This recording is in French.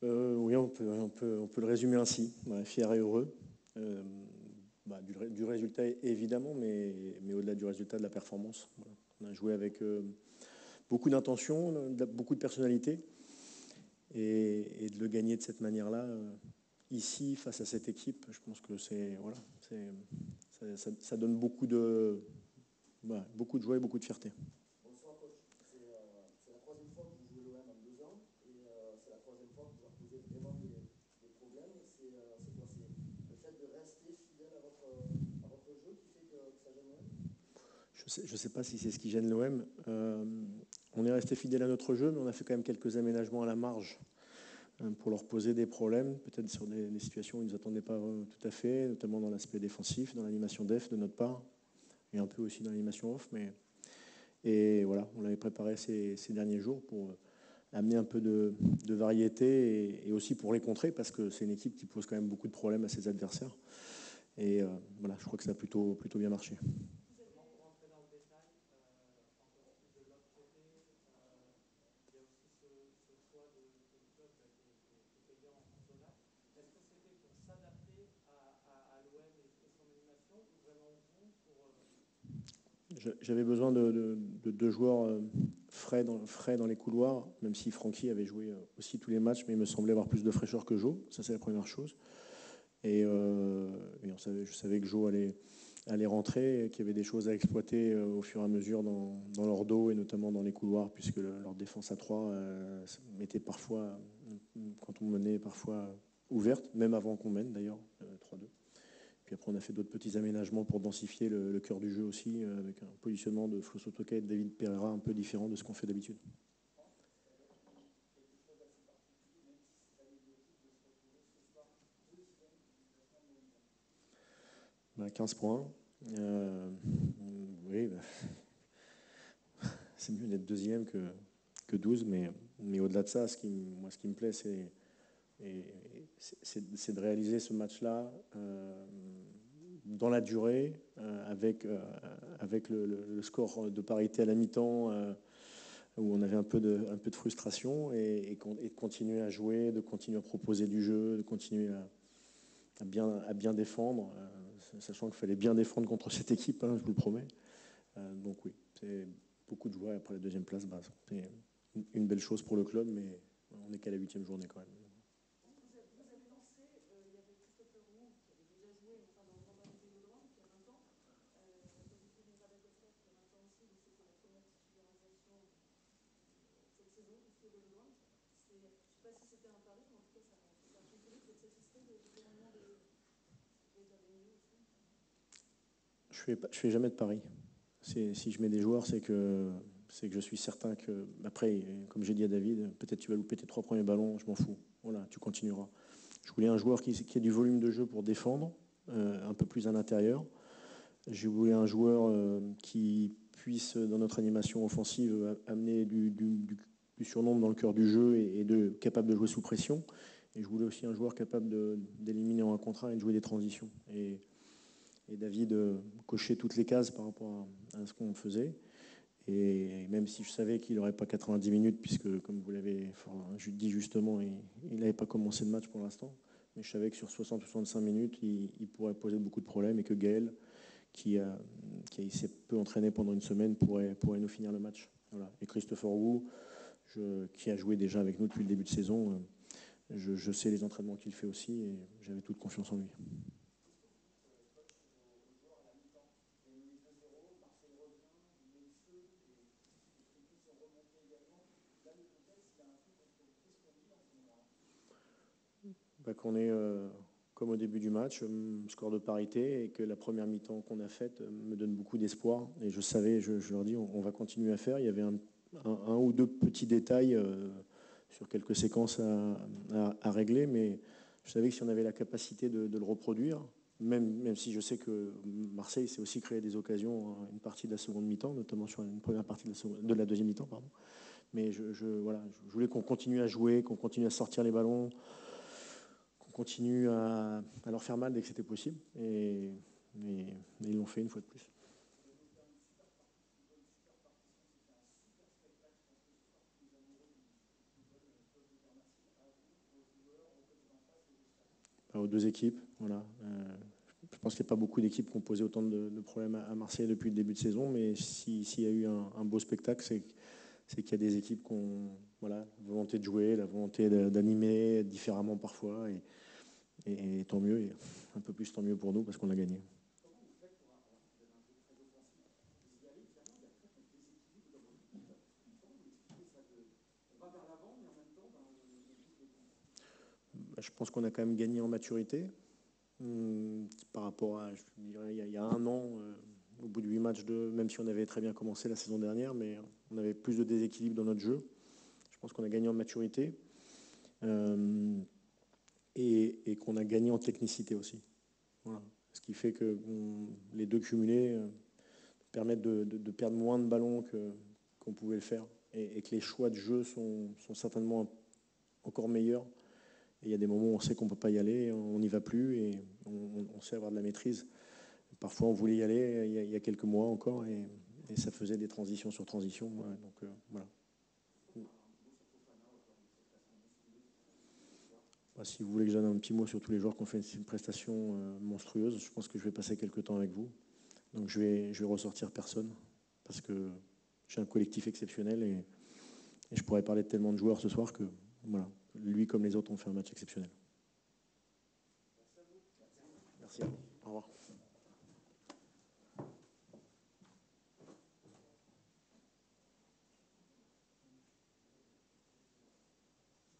Oui, on peut le résumer ainsi. Ouais, fier et heureux. Du résultat évidemment, mais au-delà du résultat, de la performance. Voilà. On a joué avec beaucoup d'intention, beaucoup de personnalité, et de le gagner de cette manière-là, ici, face à cette équipe, je pense que ça donne beaucoup de joie et beaucoup de fierté. Bonsoir coach, c'est la troisième fois que vous jouez l'OM en 2 ans et c'est la troisième fois que vous leur posez vraiment des problèmes. C'est quoi? C'est le fait de rester fidèle à votre jeu qui fait que ça gêne l'OM? Je ne sais pas si c'est ce qui gêne l'OM. On est resté fidèle à notre jeu, mais on a fait quand même quelques aménagements à la marge pour leur poser des problèmes, peut-être sur des situations où ils ne nous attendaient pas tout à fait, notamment dans l'aspect défensif, dans l'animation def de notre part, et un peu aussi dans l'animation off. Et voilà, on l'avait préparé ces derniers jours pour amener un peu de variété et aussi pour les contrer, parce que c'est une équipe qui pose quand même beaucoup de problèmes à ses adversaires. Et voilà, je crois que ça a plutôt bien marché. Pour rentrer dans le détail, encore plus de l'autre côté, il y a aussi ce choix que le club est payant en zonage. Est-ce que c'était pour s'adapter à l'OM et son animation, ou vraiment vous pour... J'avais besoin de deux joueurs frais dans les couloirs, même si Francky avait joué aussi tous les matchs, mais il me semblait avoir plus de fraîcheur que Joe. Ça, c'est la première chose. Et je savais que Joe allait rentrer, qu'il y avait des choses à exploiter au fur et à mesure dans leur dos, et notamment dans les couloirs, puisque leur défense à 3 était parfois, quand on menait, parfois ouverte, même avant qu'on mène d'ailleurs, 3-2. Puis après, on a fait d'autres petits aménagements pour densifier le cœur du jeu aussi, avec un positionnement de Flo Sotoka et de David Pereira un peu différent de ce qu'on fait d'habitude. 15 points. Oui, c'est mieux d'être deuxième que 12, mais au-delà de ça, ce qui me plaît, c'est de réaliser ce match-là dans la durée, avec le score de parité à la mi-temps, où on avait un peu de frustration, et de continuer à jouer, de continuer à proposer du jeu, de continuer à bien défendre, sachant qu'il fallait bien défendre contre cette équipe, je vous le promets. Donc oui, c'est beaucoup de joie. Après la deuxième place, c'est une belle chose pour le club, mais on n'est qu'à la 8e journée quand même. Vous avez lancé, il y avait Christopher Roux qui avait déjà joué dans le Grand Bain du Vélodrome il y a 20 ans. Positionné Radagosset il y a 20 ans aussi, mais c'était la première titularisation cette saison ici au Vélodrome. Je ne sais pas si c'était un pari, mais en tout cas, ça a fonctionné. Vous êtes satisfait du rendement de Benjamin aussi? Je fais jamais de pari. Si je mets des joueurs, c'est que je suis certain que, après, comme j'ai dit à David, peut-être tu vas louper tes 3 premiers ballons, je m'en fous. Voilà, tu continueras. Je voulais un joueur qui ait du volume de jeu pour défendre, un peu plus à l'intérieur. Je voulais un joueur qui puisse, dans notre animation offensive, amener du surnombre dans le cœur du jeu, et capable de jouer sous pression. Et je voulais aussi un joueur capable d'éliminer en 1 contre 1 et de jouer des transitions. Et David cochait toutes les cases par rapport à ce qu'on faisait. Et même si je savais qu'il n'aurait pas 90 minutes, puisque, comme vous l'avez dit justement, il n'avait pas commencé le match pour l'instant, mais je savais que sur 60-65 minutes, il pourrait poser beaucoup de problèmes, et que Gaël, qui s'est peu entraîné pendant une semaine, pourrait nous finir le match. Voilà. Et Christopher Roux, qui a joué déjà avec nous depuis le début de saison, je sais les entraînements qu'il fait aussi, et j'avais toute confiance en lui. Qu'on est comme au début du match, score de parité, et que la première mi-temps qu'on a faite me donne beaucoup d'espoir. Et je savais, je leur dis, on va continuer à faire. Il y avait un ou deux petits détails sur quelques séquences à régler, mais je savais que si on avait la capacité de le reproduire, même si je sais que Marseille s'est aussi créé des occasions une partie de la seconde mi-temps, notamment sur une première partie de la deuxième mi-temps, pardon. Mais je voulais qu'on continue à jouer, qu'on continue à sortir les ballons, qu'on continue à leur faire mal dès que c'était possible. Et ils l'ont fait une fois de plus. aux deux équipes. Voilà. Je pense qu'il n'y a pas beaucoup d'équipes qui ont posé autant de problèmes à Marseille depuis le début de saison, mais s'il y a eu un beau spectacle, c'est qu'il y a des équipes qui ont voilà, la volonté de jouer, la volonté d'animer différemment parfois, et tant mieux, et un peu plus tant mieux pour nous parce qu'on a gagné. Comment vous faites pour avoir vous avez un jeu très offensif, vous y allez, finalement, il y a très peu de déséquilibre dans votre équipe. Comment vous expliquez ça on va vers l'avant, mais en même temps, on bouge les comptes. Je pense qu'on a quand même gagné en maturité. Par rapport à, je dirais, il y a un an, au bout de 8 matchs, même si on avait très bien commencé la saison dernière, mais on avait plus de déséquilibre dans notre jeu. Je pense qu'on a gagné en maturité et qu'on a gagné en technicité aussi. Voilà. Ce qui fait que les deux cumulés permettent de perdre moins de ballons qu'on pouvait le faire et que les choix de jeu sont certainement encore meilleurs. Et il y a des moments où on sait qu'on ne peut pas y aller, on n'y va plus et on sait avoir de la maîtrise. Parfois, on voulait y aller il y a quelques mois encore et ça faisait des transitions sur transitions. Donc, voilà. Si vous voulez que je donne un petit mot sur tous les joueurs qui ont fait une prestation monstrueuse, je pense que je vais passer quelques temps avec vous. Donc, je vais ressortir personne parce que j'ai un collectif exceptionnel et je pourrais parler de tellement de joueurs ce soir que voilà, lui comme les autres ont fait un match exceptionnel. Merci à vous. Au revoir.